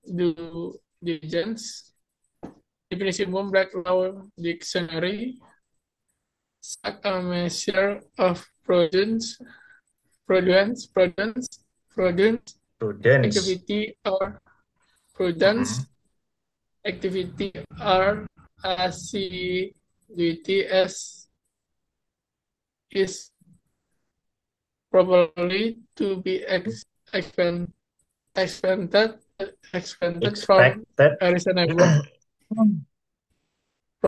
due diligence. Definisi umum Black Law Dictionary, such a measure of prudence, prudence Prudence. activity or Mm-mm. prudence activity or assiduity as is probably to be expected from Expected. a reasonable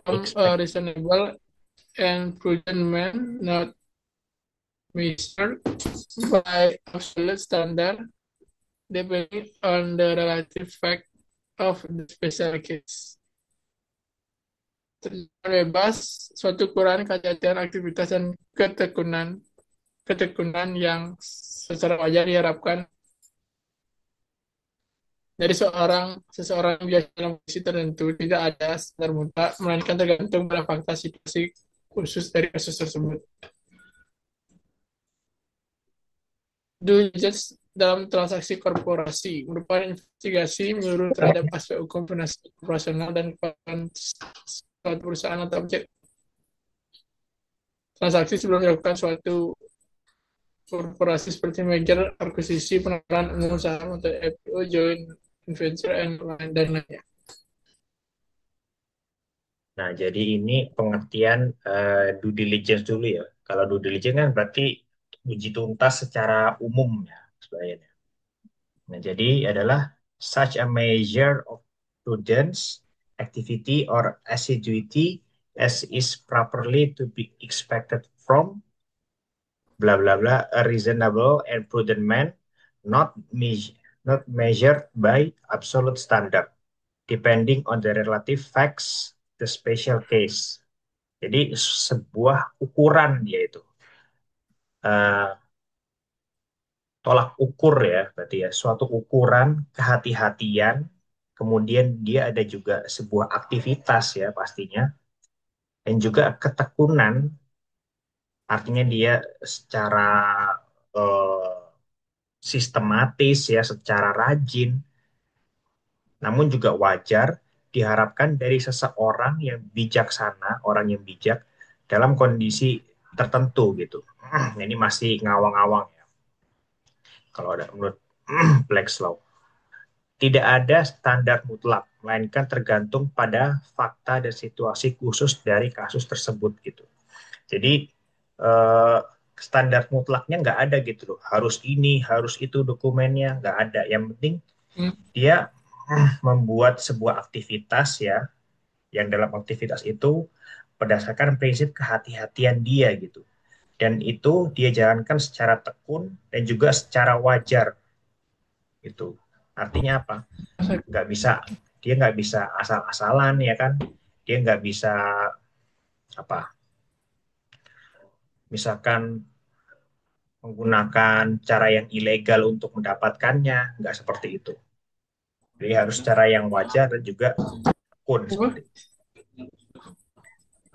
Expect. and prudent man, not measured by absolute standard, depending on the relative fact of the special case. Terjemahan bebas, suatu ukuran kehati-hatian aktivitas dan ketekunan yang secara wajar diharapkan dari seseorang biasa dalam kondisi tertentu, tidak ada standar mutlak, melainkan tergantung pada fakta situasi khusus dari kasus tersebut. Due diligence dalam transaksi korporasi merupakan investigasi menyeluruh terhadap aspek hukum finansial operasional dan keuangan suatu perusahaan atau objek transaksi sebelum dilakukan suatu korporasi seperti merger, akuisisi, penawaran umum saham atau IPO, joint venture, dan lainnya. Nah, jadi ini pengertian due diligence dulu ya. Kalau due diligence kan berarti uji tuntas secara umum ya sebenarnya. Nah, jadi adalah such a measure of prudence, activity, or assiduity as is properly to be expected from blah blah blah a reasonable and prudent man, not not measured by absolute standard, depending on the relative facts, the special case. Jadi sebuah ukuran dia itu. Eh, Tolak ukur ya, berarti ya, suatu ukuran kehati-hatian, kemudian dia ada juga sebuah aktivitas ya pastinya, dan juga ketekunan, artinya dia secara eh, sistematis ya, secara rajin, namun juga wajar diharapkan dari seseorang yang bijaksana, orang yang bijak dalam kondisi tertentu gitu. Ini masih ngawang-ngawang ya, kalau ada menurut Black's Law. Tidak ada standar mutlak, melainkan tergantung pada fakta dan situasi khusus dari kasus tersebut gitu. Jadi eh, standar mutlaknya nggak ada gitu loh. Harus ini, harus itu dokumennya nggak ada. Yang penting Hmm. dia membuat sebuah aktivitas ya, yang dalam aktivitas itu berdasarkan prinsip kehati-hatian dia gitu. Dan itu dia jalankan secara tekun dan juga secara wajar gitu. Artinya apa? Nggak bisa Dia nggak bisa asal-asalan ya kan, dia nggak bisa apa, misalkan menggunakan cara yang ilegal untuk mendapatkannya, nggak seperti itu. Jadi harus cara yang wajar dan juga tekun Apa? seperti itu.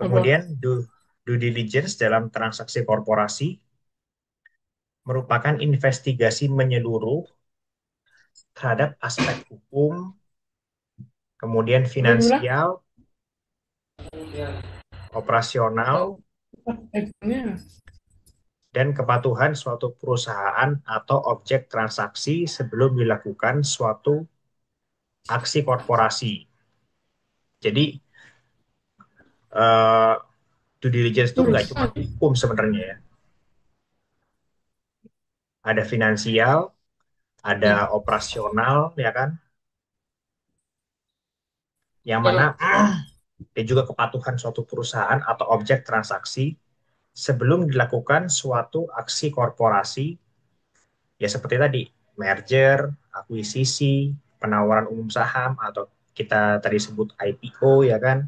Apa? Kemudian due diligence dalam transaksi korporasi merupakan investigasi menyeluruh terhadap aspek hukum, kemudian Apa yang bilang? finansial, operasional, Tahu. Ikonnya. dan kepatuhan suatu perusahaan atau objek transaksi sebelum dilakukan suatu aksi korporasi. Jadi eh, due diligence itu nggak cuma Urusan. hukum sebenarnya ya. Ada finansial, ada Hmm. operasional, ya kan? Yang mana Kalau dan juga kepatuhan suatu perusahaan atau objek transaksi sebelum dilakukan suatu aksi korporasi, ya seperti tadi, merger, akuisisi, penawaran umum saham, atau kita tadi sebut IPO, ya kan?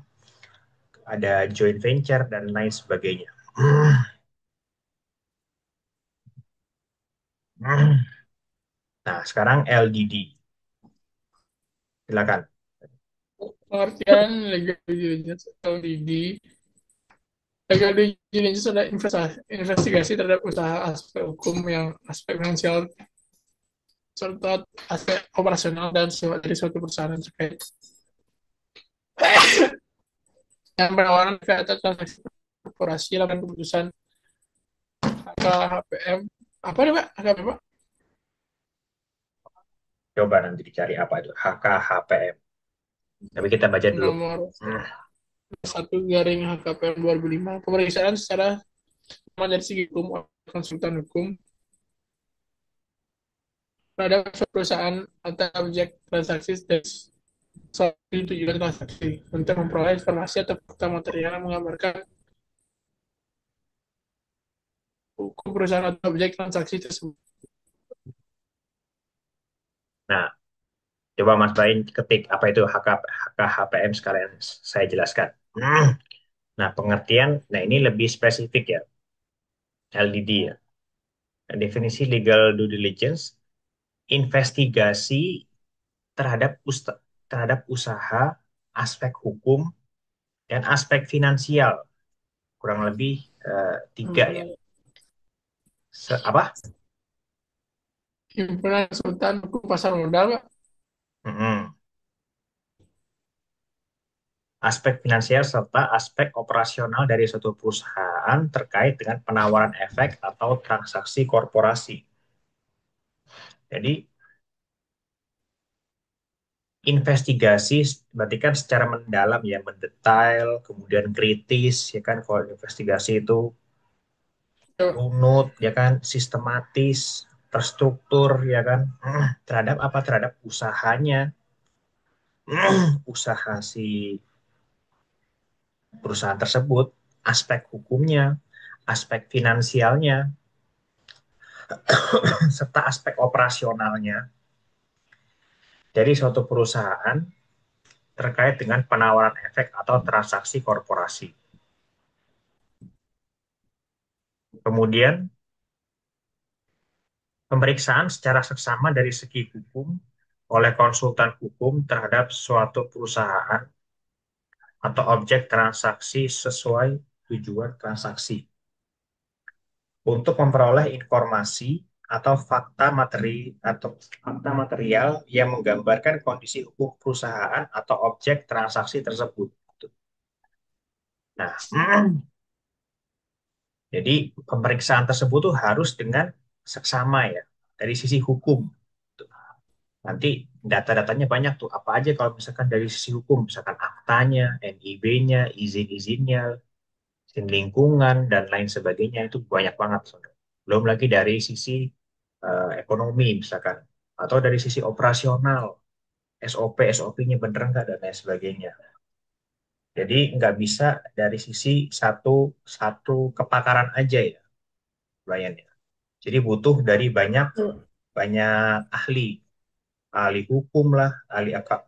Ada joint venture, dan lain sebagainya. Nah, sekarang LDD. Silakan. pengertian legal diligence atau LDD, legal diligence adalah investigasi terhadap usaha aspek hukum yang aspek finansial serta aspek operasional dan sifat dari suatu perusahaan terkait. Yang penawaran atau transaksi korporasi lakukan keputusan HKHPM. Apa nih Pak? HKHPM Pak? Coba nanti dicari apa itu HKHPM. Tapi kita baca dulu. Nomor Hmm, 1/HKPM 2005. Pemeriksaan secara dari segi hukum oleh konsultan hukum terhadap perusahaan atau objek transaksi dan suatu tujuan transaksi untuk memperoleh informasi atau fakta material yang menggambarkan hukum perusahaan atau objek transaksi tersebut. Nah, coba Mas Bain ketik apa itu HKHPM sekalian saya jelaskan. Nah, pengertian, nah ini lebih spesifik ya, LDD ya. Nah, definisi legal due diligence, investigasi terhadap terhadap usaha, aspek hukum, dan aspek finansial. Kurang lebih tiga ya. Apa? Himpunan Konsultan Hukum Pasar Modal, Pak. Mm-mm. Aspek finansial serta aspek operasional dari suatu perusahaan terkait dengan penawaran efek atau transaksi korporasi. Jadi investigasi berarti kan secara mendalam ya, mendetail, kemudian kritis ya kan. Kalau investigasi itu runut ya kan, sistematis, terstruktur ya kan, terhadap apa? Terhadap usahanya, usaha si perusahaan tersebut, aspek hukumnya, aspek finansialnya, serta aspek operasionalnya dari suatu perusahaan terkait dengan penawaran efek atau transaksi korporasi. Kemudian pemeriksaan secara seksama dari segi hukum oleh konsultan hukum terhadap suatu perusahaan atau objek transaksi sesuai tujuan transaksi untuk memperoleh informasi atau fakta material yang menggambarkan kondisi hukum perusahaan atau objek transaksi tersebut. Nah, jadi pemeriksaan tersebut tuh harus dengan seksama ya dari sisi hukum. Nanti data-datanya banyak tuh. Apa aja kalau misalkan dari sisi hukum, misalkan aktanya, NIB-nya, izin-izinnya, izin lingkungan, dan lain sebagainya, itu banyak banget, Saudara. Belum lagi dari sisi ekonomi, misalkan. Atau dari sisi operasional, SOP, SOP-nya bener nggak, dan lain sebagainya. Jadi nggak bisa dari sisi satu satu kepakaran aja ya, kliennya. Jadi butuh dari banyak banyak ahli, ahli hukum lah, ahli atau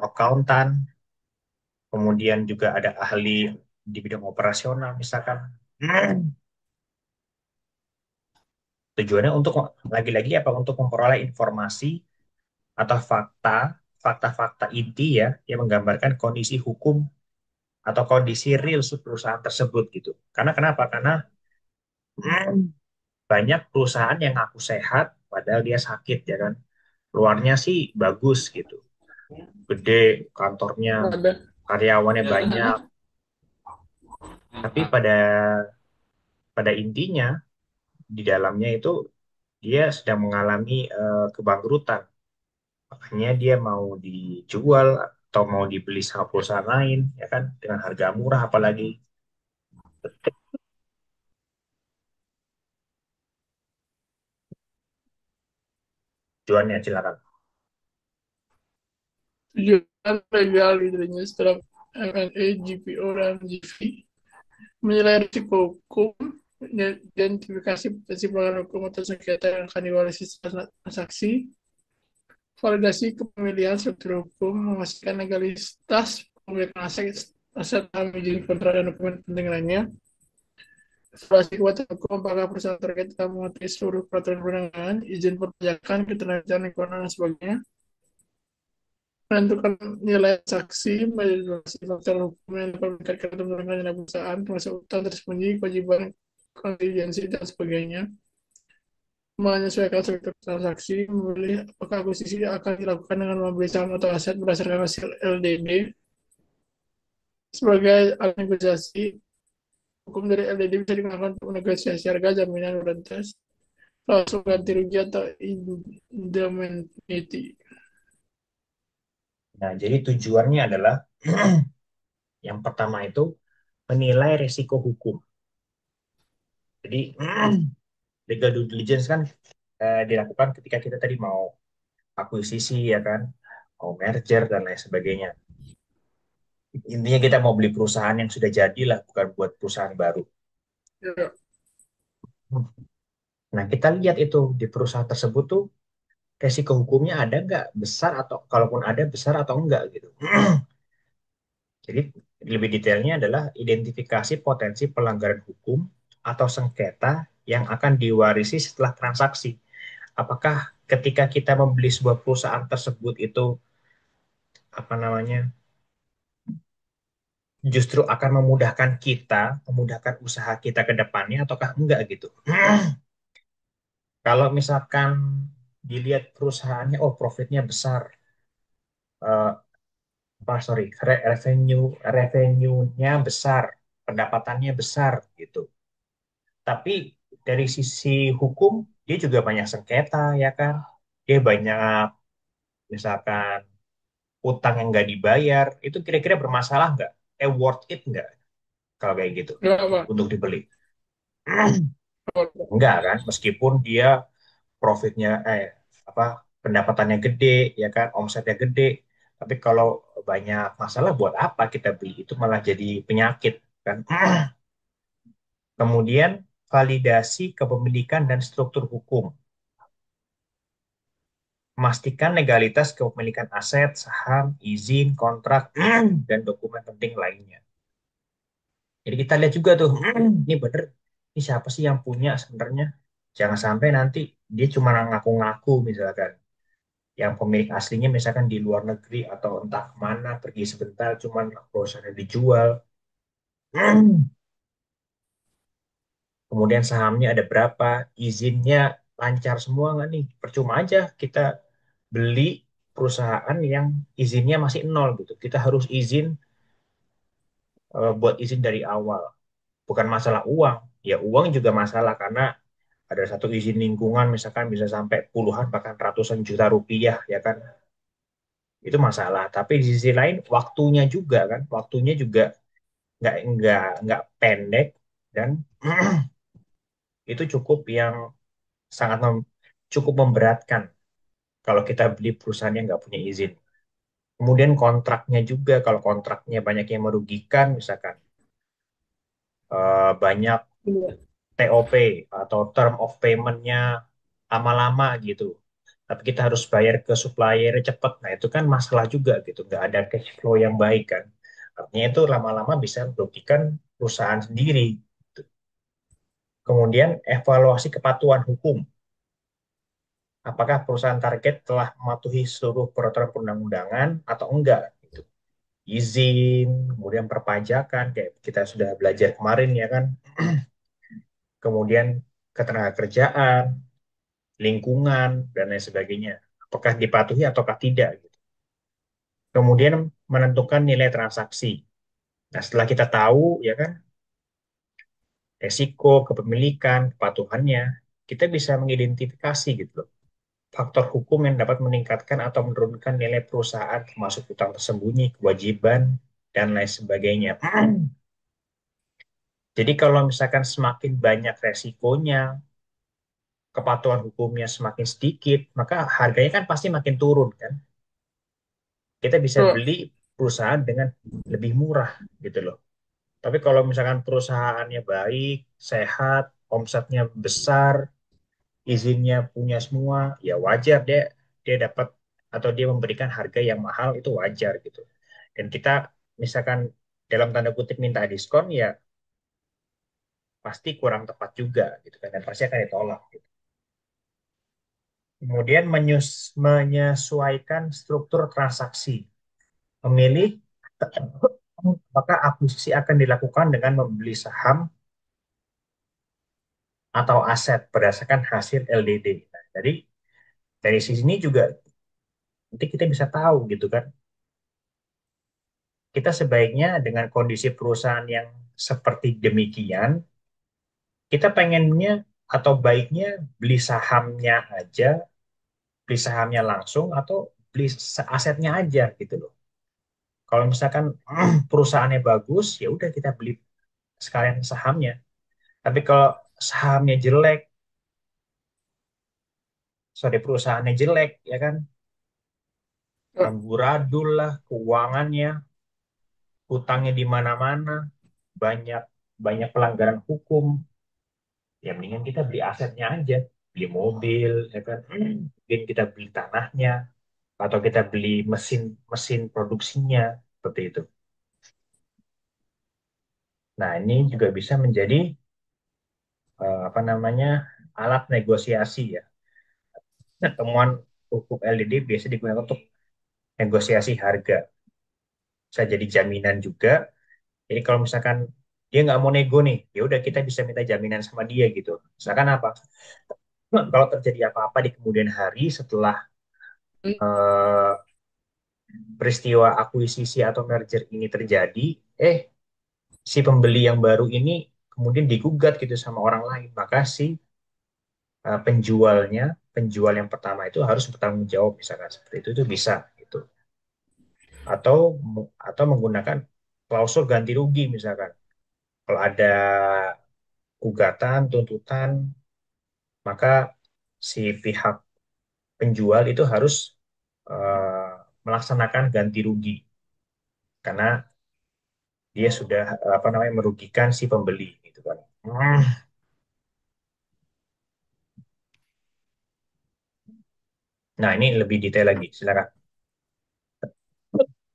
akuntan, kemudian juga ada ahli di bidang operasional misalkan. Tujuannya untuk lagi-lagi apa? Untuk memperoleh informasi atau fakta-fakta inti ya yang menggambarkan kondisi hukum atau kondisi real perusahaan tersebut gitu. Karena kenapa? Karena banyak perusahaan yang ngaku sehat padahal dia sakit ya kan. Luarnya sih bagus gitu, gede kantornya, Ada. karyawannya banyak, tapi pada pada intinya di dalamnya itu dia sedang mengalami kebangkrutan. Makanya dia mau dijual atau mau dibeli sama perusahaan lain, ya kan, dengan harga murah apalagi. Tujuannya silakan. Tujuan legal idenya setelah M&A, GPO, dan GV menilai risiko hukum, identifikasi potensi pelanggaran hukum atau sengketa yang akan diwariskan setelah transaksi, validasi kepemilikan struktur hukum, memastikan legalitas pemilikan aset, aset izin kontrak dan dokumen penting lainnya, evaluasi kekuatan hukum apakah perusahaan terkait telah mematuhi seluruh peraturan perundangan, izin perpajakan, ketenagakerjaan lingkungan, dan sebagainya, menentukan nilai saksi, menjelaskan faktor hukum yang dapat meningkatkan keuntungan perusahaan, termasuk utang tersembunyi, kewajiban kontingensi, dan sebagainya, menyesuaikan struktur transaksi, memilih apakah akuisisi akan dilakukan dengan membeli saham atau aset berdasarkan hasil LDD. Sebagai alat negosiasi, hukum dari LDD bisa digunakan untuk negosiasi harga, jaminan rentes, klausul ganti rugi atau indemnity. Nah, jadi tujuannya adalah yang pertama itu menilai risiko hukum. Jadi legal due diligence kan dilakukan ketika kita tadi mau akuisisi ya kan, mau merger dan lain sebagainya. Intinya kita mau beli perusahaan yang sudah jadi lah, bukan buat perusahaan baru. Ya, Nah, kita lihat itu di perusahaan tersebut tuh resiko hukumnya ada nggak, besar atau kalaupun ada besar atau enggak gitu. Jadi lebih detailnya adalah identifikasi potensi pelanggaran hukum atau sengketa yang akan diwarisi setelah transaksi. Apakah ketika kita membeli sebuah perusahaan tersebut itu apa namanya justru akan memudahkan kita, memudahkan usaha kita ke depannya ataukah enggak gitu. Kalau misalkan dilihat perusahaannya, oh profitnya besar, eh, sorry, revenue-nya besar, pendapatannya besar gitu. Tapi dari sisi hukum dia juga banyak sengketa ya kan. Dia banyak misalkan utang yang nggak dibayar, itu kira-kira bermasalah nggak? Worth it nggak kalau kayak gitu nggak apa. untuk dibeli? Enggak kan, meskipun dia profitnya apa pendapatannya gede ya kan, omsetnya gede, tapi kalau banyak masalah buat apa kita beli? Itu malah jadi penyakit kan. Kemudian validasi kepemilikan dan struktur hukum. Memastikan legalitas kepemilikan aset, saham, izin, kontrak, dan dokumen penting lainnya. Jadi kita lihat juga tuh, ini bener, ini siapa sih yang punya sebenarnya? Jangan sampai nanti dia cuma ngaku-ngaku misalkan. Yang pemilik aslinya misalkan di luar negeri atau entah kemana, pergi sebentar, cuman perusahaannya dijual. Kemudian sahamnya ada berapa, izinnya lancar semua nggak nih? Percuma aja kita beli perusahaan yang izinnya masih nol gitu. Kita harus izin buat izin dari awal. Bukan masalah uang. Ya uang juga masalah karena ada satu izin lingkungan misalkan bisa sampai puluhan bahkan ratusan juta rupiah ya kan. Itu masalah. Tapi di sisi lain waktunya juga kan, waktunya juga nggak pendek dan itu cukup yang sangat cukup memberatkan kalau kita beli perusahaan yang nggak punya izin. Kemudian kontraknya juga, kalau kontraknya banyak yang merugikan, misalkan banyak Iya. TOP atau term of payment-nya lama-lama gitu. Tapi kita harus bayar ke supplier cepat. Nah, itu kan masalah juga gitu. Nggak ada cash flow yang baik kan. Artinya itu lama-lama bisa merugikan perusahaan sendiri. Gitu. Kemudian evaluasi kepatuhan hukum. Apakah perusahaan target telah mematuhi seluruh peraturan perundang-undangan atau enggak? Gitu. Izin, kemudian perpajakan, kayak kita sudah belajar kemarin ya kan. Kemudian ketenagakerjaan, lingkungan, dan lain sebagainya. Apakah dipatuhi ataukah tidak? Gitu. Kemudian menentukan nilai transaksi. Nah, setelah kita tahu ya kan resiko kepemilikan, kepatuhannya, kita bisa mengidentifikasi gitu loh. Faktor hukum yang dapat meningkatkan atau menurunkan nilai perusahaan termasuk utang tersembunyi, kewajiban, dan lain sebagainya. Jadi kalau misalkan semakin banyak resikonya, kepatuhan hukumnya semakin sedikit, maka harganya kan pasti makin turun kan. Kita bisa Oh, beli perusahaan dengan lebih murah gitu loh. Tapi kalau misalkan perusahaannya baik, sehat, omsetnya besar, izinnya punya semua, ya wajar dia dia dapat atau dia memberikan harga yang mahal itu wajar gitu. Dan kita misalkan dalam tanda kutip minta diskon ya pasti kurang tepat juga gitu kan dan pasti akan ditolak gitu. Kemudian menyesuaikan struktur transaksi, memilih apakah akuisisi akan dilakukan dengan membeli saham atau aset berdasarkan hasil LDD. Nah, jadi dari sini juga nanti kita bisa tahu gitu kan, kita sebaiknya dengan kondisi perusahaan yang seperti demikian, kita pengennya atau baiknya beli sahamnya aja, beli sahamnya langsung atau beli asetnya aja gitu loh. Kalau misalkan perusahaannya bagus, ya udah kita beli sekalian sahamnya. Tapi kalau sahamnya jelek, sorry perusahaannya jelek, ya kan, Oh, amburadul lah keuangannya, hutangnya di mana-mana, banyak banyak pelanggaran hukum, ya mendingan kita beli asetnya aja, beli mobil, ya kan, mungkin kita beli tanahnya, atau kita beli mesin mesin produksinya, seperti itu. Nah, ini juga bisa menjadi apa namanya alat negosiasi ya. Nah, temuan hukum LDD biasa digunakan untuk negosiasi harga. Bisa jadi jaminan juga. Jadi kalau misalkan dia nggak mau nego nih, ya udah kita bisa minta jaminan sama dia gitu. Misalkan apa? Nah, kalau terjadi apa-apa di kemudian hari setelah eh, peristiwa akuisisi atau merger ini terjadi, eh si pembeli yang baru ini kemudian digugat gitu sama orang lain, maka si penjualnya, penjual yang pertama itu harus bertanggung jawab misalkan seperti itu bisa gitu. Atau atau menggunakan klausul ganti rugi misalkan. Kalau ada gugatan, tuntutan, maka si pihak penjual itu harus eh, melaksanakan ganti rugi karena dia sudah apa namanya merugikan si pembeli gitu kan. Hmm. Nah, ini lebih detail lagi. Silakan.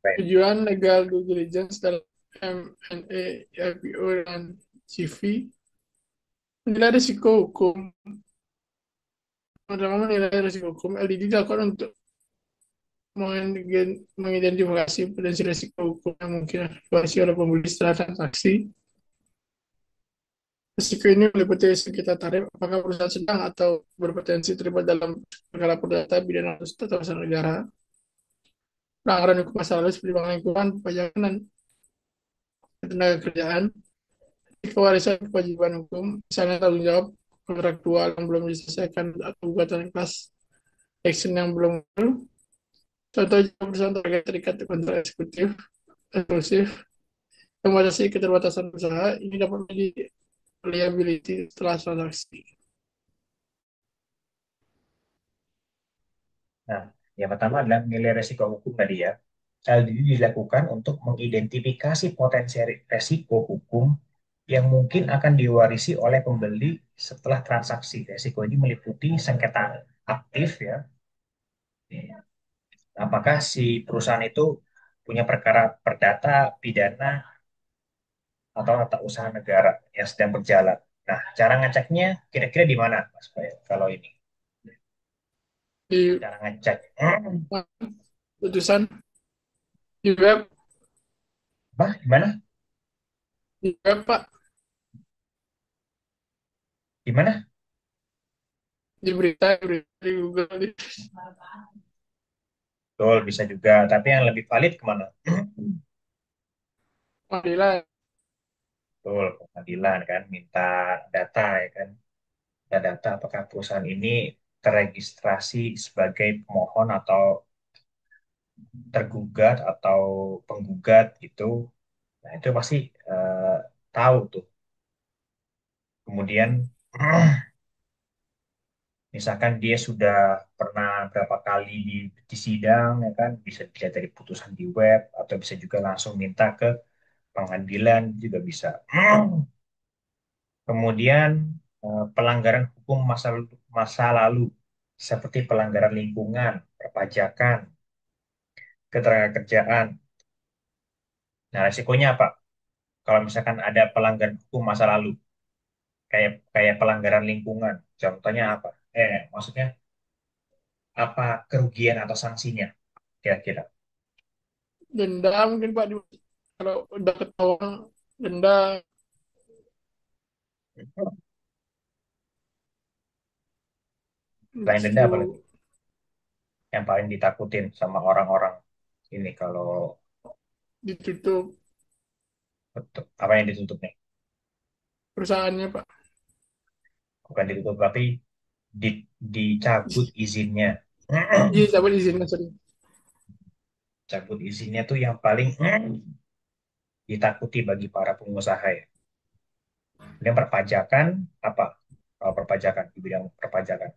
Baik. tujuan legal due diligence dalam M&A, IPO, dan CV menilai risiko hukum. Pertama, menilai risiko hukum LDD dilakukan untuk mengidentifikasi potensi risiko hukum yang mungkin diaktifasi oleh pembeli setelah transaksi. Risiko ini meliputi sekitar tarif, apakah perusahaan sedang atau berpotensi terlibat dalam perkara perdata, pidana, atau tata usaha negara, pelanggaran hukum masa lalu seperti bank lingkungan, pajakan, dan tenaga kerjaan, kewarisan kewajiban hukum, misalnya tanggung jawab kontraktual yang belum diselesaikan atau gugatan kelas action yang belum lalu. Contoh perusahaan terikat kontrak eksekutif, eksklusif, yang membatasi keterbatasan usaha, ini dapat menjadi liability setelah transaksi. Nah, yang pertama adalah nilai resiko hukum tadi ya. LDD dilakukan untuk mengidentifikasi potensi resiko hukum yang mungkin akan diwarisi oleh pembeli setelah transaksi. Resiko ini meliputi sengketa aktif ya. Apakah si perusahaan itu punya perkara perdata, pidana, atau tata usaha negara yang sedang berjalan. Nah, cara ngeceknya kira-kira di mana, Mas Bayu? Kalau ini, Di cara ngecek. putusan di web, Apa? Gimana? Pak, Gimana? di berita di Google, di Betul, bisa juga. Tapi yang lebih valid kemana? pengadilan. Betul, pengadilan kan, minta data ya kan. Minta data apakah perusahaan ini terregistrasi sebagai pemohon atau tergugat atau penggugat gitu. Nah, itu pasti eh, tahu tuh. Kemudian misalkan dia sudah pernah berapa kali di sidang, ya kan, bisa dilihat dari putusan di web, atau bisa juga langsung minta ke pengadilan, juga bisa. Kemudian pelanggaran hukum masa lalu, seperti pelanggaran lingkungan, perpajakan, ketenagakerjaan. Nah, resikonya apa? Kalau misalkan ada pelanggaran hukum masa lalu, kayak kayak pelanggaran lingkungan, contohnya apa? Maksudnya apa kerugian atau sanksinya, kira-kira? Denda mungkin Pak, kalau udah ketahuan denda. Selain denda Justru apalagi yang paling ditakutin sama orang-orang ini kalau ditutup betul, apa yang ditutup nih? perusahaannya, Pak. Bukan ditutup tapi dicabut izinnya. Iya, cabut izinnya, sorry. Cabut izinnya tuh yang paling ditakuti bagi para pengusaha ya. Kemudian perpajakan apa? Kalau perpajakan di bidang perpajakan.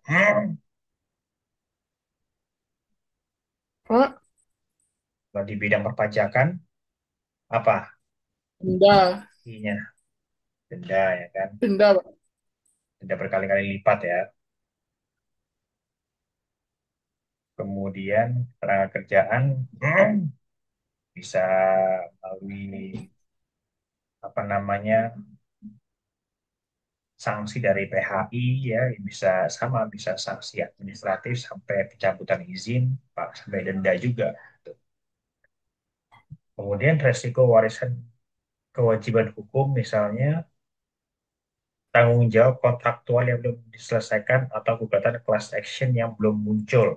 Pak, Kalau di bidang perpajakan apa? denda, Inya denda ya kan? denda, Pak. Denda berkali-kali lipat ya. Kemudian tenaga kerjaan bisa melalui apa namanya sanksi dari PHI ya bisa sama bisa sanksi administratif sampai pencabutan izin Pak sampai denda juga. Kemudian resiko warisan kewajiban hukum misalnya tanggung jawab kontraktual yang belum diselesaikan atau gugatan class action yang belum muncul.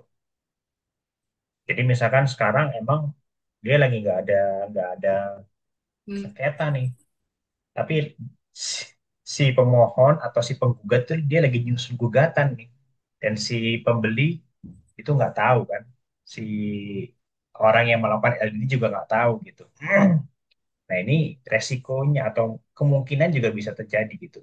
Jadi misalkan sekarang emang dia lagi nggak ada Hmm. sengketa nih, tapi si, si pemohon atau si penggugat tuh dia lagi nyusun gugatan nih, dan si pembeli itu nggak tahu kan, si orang yang melakukan LDD juga nggak tahu gitu. Nah ini resikonya atau kemungkinan juga bisa terjadi gitu.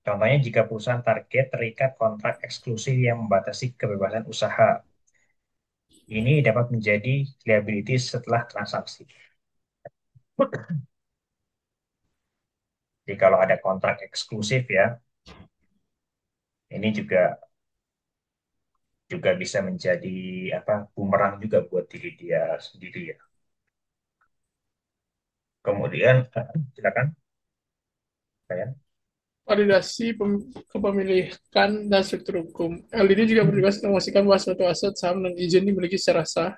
Contohnya jika perusahaan target terikat kontrak eksklusif yang membatasi kebebasan usaha, ini dapat menjadi liability setelah transaksi. Jadi kalau ada kontrak eksklusif ya, ini juga juga bisa menjadi apa bumerang juga buat diri dia sendiri ya. Kemudian silakan saya. Validasi kepemilikan dan struktur hukum. LDD juga bertugas untuk memastikan bahwa suatu aset, saham, dan izin dimiliki secara sah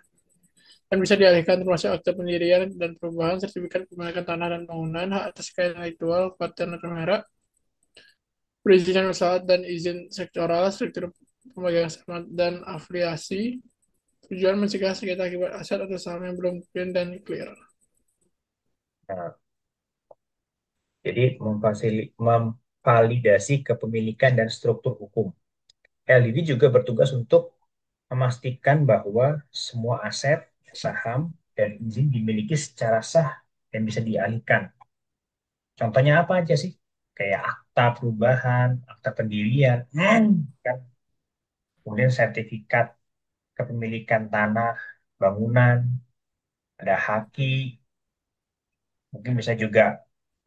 dan bisa dialihkan termasuk akta pendirian dan perubahan, sertifikat kepemilikan tanah dan bangunan, hak atas kekayaan intelektual, paten atau merek, perizinan usaha dan izin sektoral, struktur pemegang saham dan afiliasi, tujuan mencegah sengketa akibat aset atau saham yang belum clean dan clear. Nah, jadi memvalidasi kepemilikan dan struktur hukum. LDD juga bertugas untuk memastikan bahwa semua aset, saham, dan izin dimiliki secara sah dan bisa dialihkan. Contohnya apa aja sih? Kayak akta perubahan, akta pendirian, kan? Kemudian sertifikat kepemilikan tanah, bangunan, ada haki, mungkin bisa juga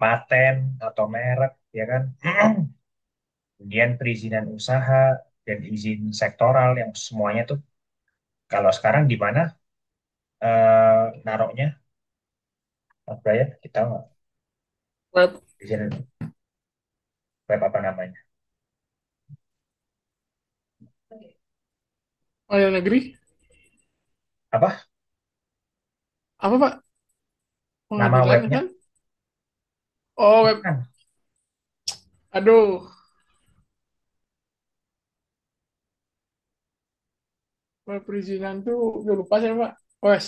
paten atau merek, ya kan? Kemudian perizinan usaha dan izin sektoral yang semuanya tuh kalau sekarang di mana naruhnya, Mas Brian, kita nggak Web, izin web apa namanya? pengadilan negeri, Apa apa Pak? nama Pengadilan webnya? kan? Oh, web, Bukan. aduh, web perizinan tuh, udah lupa saya Pak. Wes,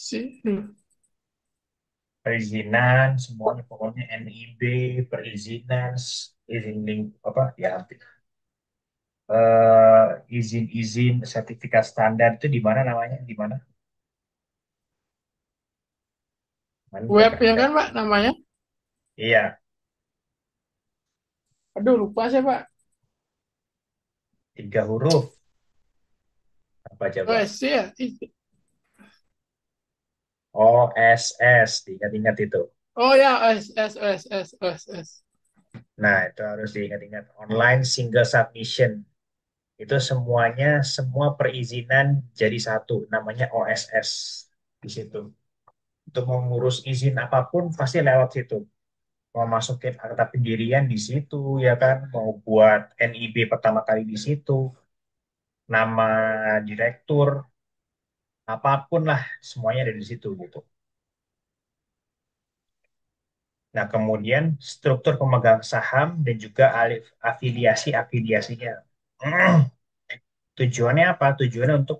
sih. Perizinan semuanya pokoknya NIB perizinan izin link apa ya izin-izin sertifikat standar itu di mana namanya di mana? Mana Web ya Kemendak. kan Pak namanya? Iya, Aduh, lupa saya Pak. 3 huruf apa Oh, coba? SC ya? OSS, diingat-ingat itu. Oh ya, S. Nah, itu harus diingat-ingat. Online Single Submission. Itu semuanya, semua perizinan jadi satu, namanya OSS di situ. Untuk mengurus izin apapun pasti lewat situ. Mau masukin akta pendirian di situ, ya kan? Mau buat NIB pertama kali di situ, nama direktur, apapun lah, semuanya ada di situ gitu. Nah, kemudian struktur pemegang saham dan juga afiliasi-afiliasinya. Tujuannya apa? Tujuannya untuk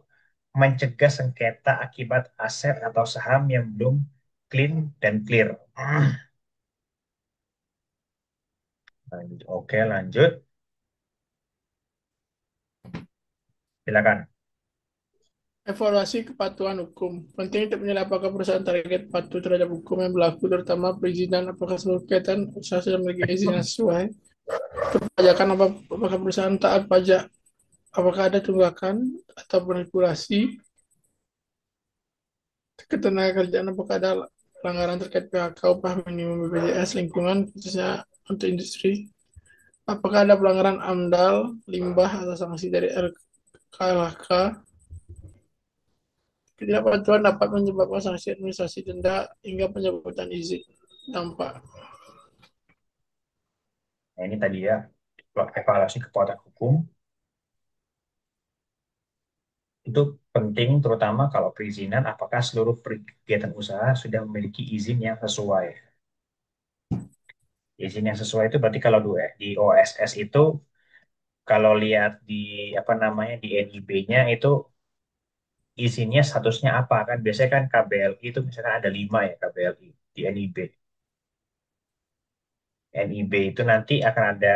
mencegah sengketa akibat aset atau saham yang belum clean dan clear. Oke, lanjut. Silakan. Evaluasi kepatuhan hukum. Penting untuk menilai apakah perusahaan target patuh terhadap hukum yang berlaku, terutama perizinan, apakah seluruh kegiatan usaha sudah memiliki izin yang sesuai. Perpajakan, apakah perusahaan taat pajak, apakah ada tunggakan atau manipulasi. Ketenagakerjaan, apakah ada pelanggaran terkait PHK, upah minimum BPJS, lingkungan, khususnya untuk industri. Apakah ada pelanggaran AMDAL, limbah, atau sanksi dari RKLHK. Ketidakpatuhan dapat menyebabkan sanksi administrasi, denda, hingga pencabutan izin. Dampak. Nah, ini tadi ya, evaluasi kepatuhan hukum. Itu penting terutama kalau perizinan, apakah seluruh kegiatan usaha sudah memiliki izin yang sesuai. Izin yang sesuai itu berarti kalau di OSS itu, kalau lihat di apa namanya di NIB-nya itu izinnya statusnya apa kan? Biasanya kan KBLI itu misalkan ada 5 ya KBLI di NIB. NIB itu nanti akan ada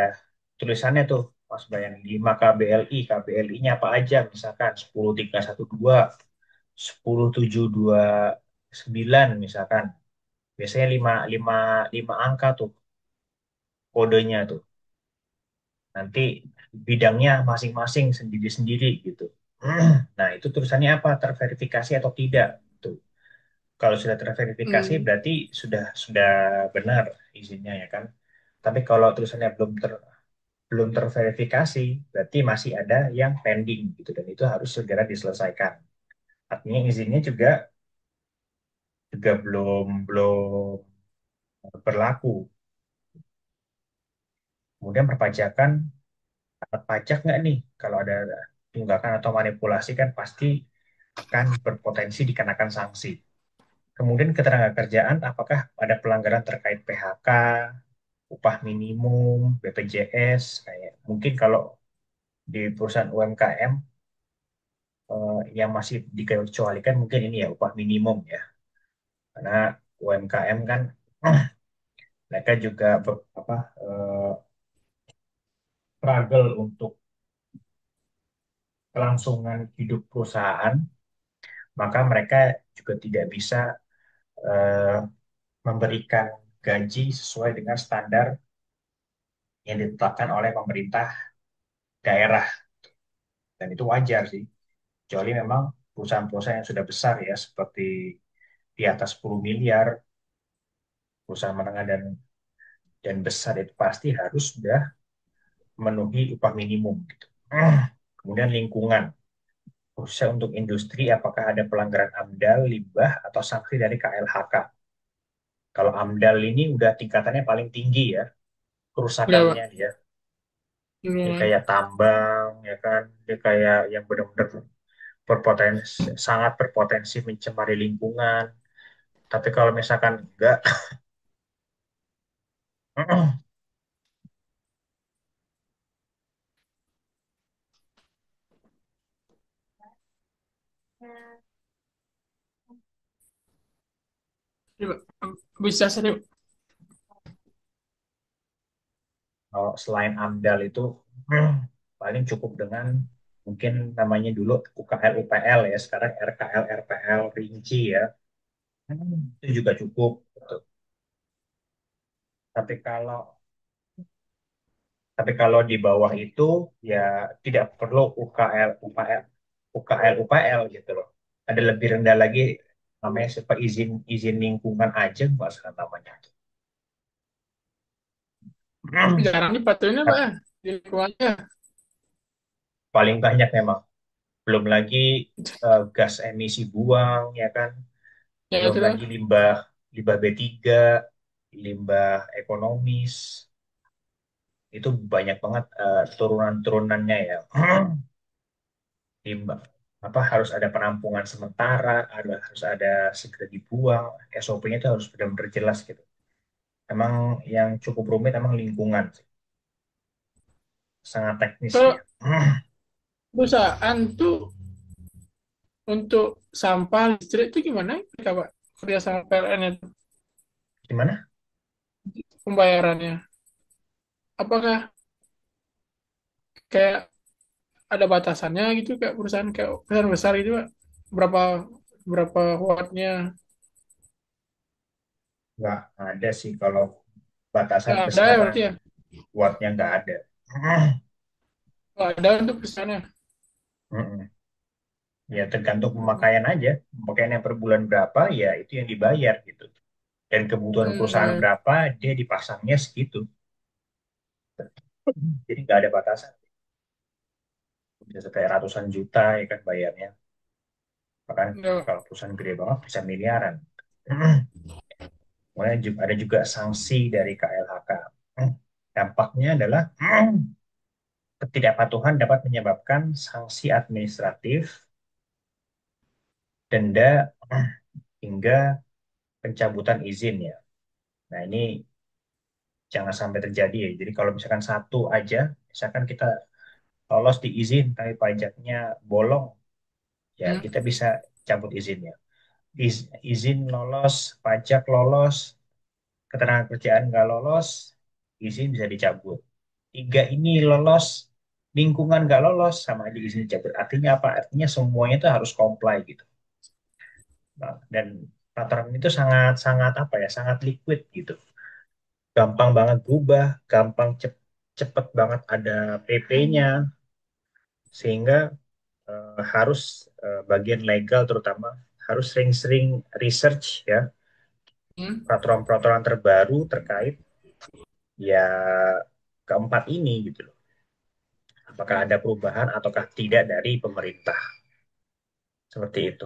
tulisannya tuh Mas Bayan 5 KBLI, KBLI-nya apa aja misalkan 10312, 10729 misalkan. Biasanya 5 angka tuh kodenya tuh. Nanti bidangnya masing-masing sendiri-sendiri gitu. Nah, itu tulisannya apa? Terverifikasi atau tidak? Tuh. Kalau sudah terverifikasi Hmm. berarti sudah benar izinnya ya kan. Tapi kalau tulisannya belum terverifikasi berarti masih ada yang pending gitu dan itu harus segera diselesaikan. Artinya izinnya juga belum belum berlaku. Kemudian perpajakan dapat pajak nggak nih? Kalau ada tunggakan atau manipulasi kan pasti akan berpotensi dikenakan sanksi. Kemudian ketenagakerjaan, apakah ada pelanggaran terkait PHK, upah minimum, BPJS, kayak mungkin kalau di perusahaan UMKM yang masih dikecualikan mungkin ini ya upah minimum ya, karena UMKM kan mereka juga struggle untuk kelangsungan hidup perusahaan, maka mereka juga tidak bisa eh, memberikan gaji sesuai dengan standar yang ditetapkan oleh pemerintah daerah dan itu wajar sih. Kecuali memang perusahaan-perusahaan yang sudah besar ya, seperti di atas 10 miliar, perusahaan menengah dan besar itu pasti harus sudah memenuhi upah minimum gitu. Kemudian lingkungan, khususnya untuk industri, apakah ada pelanggaran AMDAL, limbah, atau sanksi dari KLHK. Kalau AMDAL ini udah tingkatannya paling tinggi ya, Ya, kerusakannya Pak. dia. Dia Lingkungan. kayak tambang, ya kan? Dia kayak yang benar-benar sangat berpotensi mencemari lingkungan. Tapi kalau misalkan enggak, Ya, Pak. Bisa sering. kalau selain AMDAL itu paling cukup dengan mungkin namanya dulu UKL UPL ya, sekarang RKL RPL rinci ya. Itu juga cukup. Gitu. Tapi kalau tapi kalau di bawah itu ya tidak perlu UKL UPL gitu loh. Ada lebih rendah lagi namanya siapa izin izin lingkungan aja nggak salah namanya. Tapi jarang nih patuhnya, Pak. Ya. Di lingkungannya. Paling banyak memang. Belum lagi gas emisi buang ya kan. Yang Belum itu tuh. lagi limbah limbah B3, limbah ekonomis. Itu banyak banget turunan-turunannya ya. Limbah apa harus ada penampungan sementara, harus ada segera dibuang, SOP-nya itu harus benar-benar jelas gitu. Emang yang cukup rumit emang lingkungan sih. sangat teknis Kalau dia. perusahaan tuh untuk sampah listrik itu gimana mereka Pak? Kerja sama PLN itu Gimana? pembayarannya. Apakah kayak ada batasannya gitu kayak perusahaan besar gitu Pak? Berapa berapa wattnya? Nggak ada sih kalau batasan Nggak ada ya besaran berarti ya? wattnya nggak ada. Nggak ada untuk perusahaannya. Mm-mm. Ya tergantung pemakaian aja. Pemakaian yang per bulan berapa, ya itu yang dibayar gitu. Dan kebutuhan perusahaan Hmm, berapa, dia dipasangnya segitu. Jadi nggak ada batasan. Bisa sampai ratusan juta ya kan bayarnya. Bahkan nggak. kalau perusahaan gede banget bisa miliaran. Kemudian ada juga sanksi dari KLHK. Dampaknya adalah ketidakpatuhan dapat menyebabkan sanksi administratif, denda, hingga pencabutan izin ya. Nah ini jangan sampai terjadi ya. Jadi kalau misalkan satu aja, misalkan kita lolos di izin tapi pajaknya bolong, ya Hmm, kita bisa cabut izinnya. Izin lolos, pajak lolos, keterangan kerjaan nggak lolos, izin bisa dicabut. Tiga ini lolos, lingkungan nggak lolos, sama aja izin dicabut. Artinya apa? Artinya semuanya itu harus comply gitu. Nah, dan peraturan itu sangat sangat apa ya? Sangat liquid gitu. Gampang banget berubah, gampang cepet banget ada PP-nya, sehingga harus bagian legal terutama harus sering-sering research ya hmm, peraturan-peraturan terbaru terkait ya keempat ini gitu loh. Apakah ada perubahan ataukah tidak dari pemerintah seperti itu.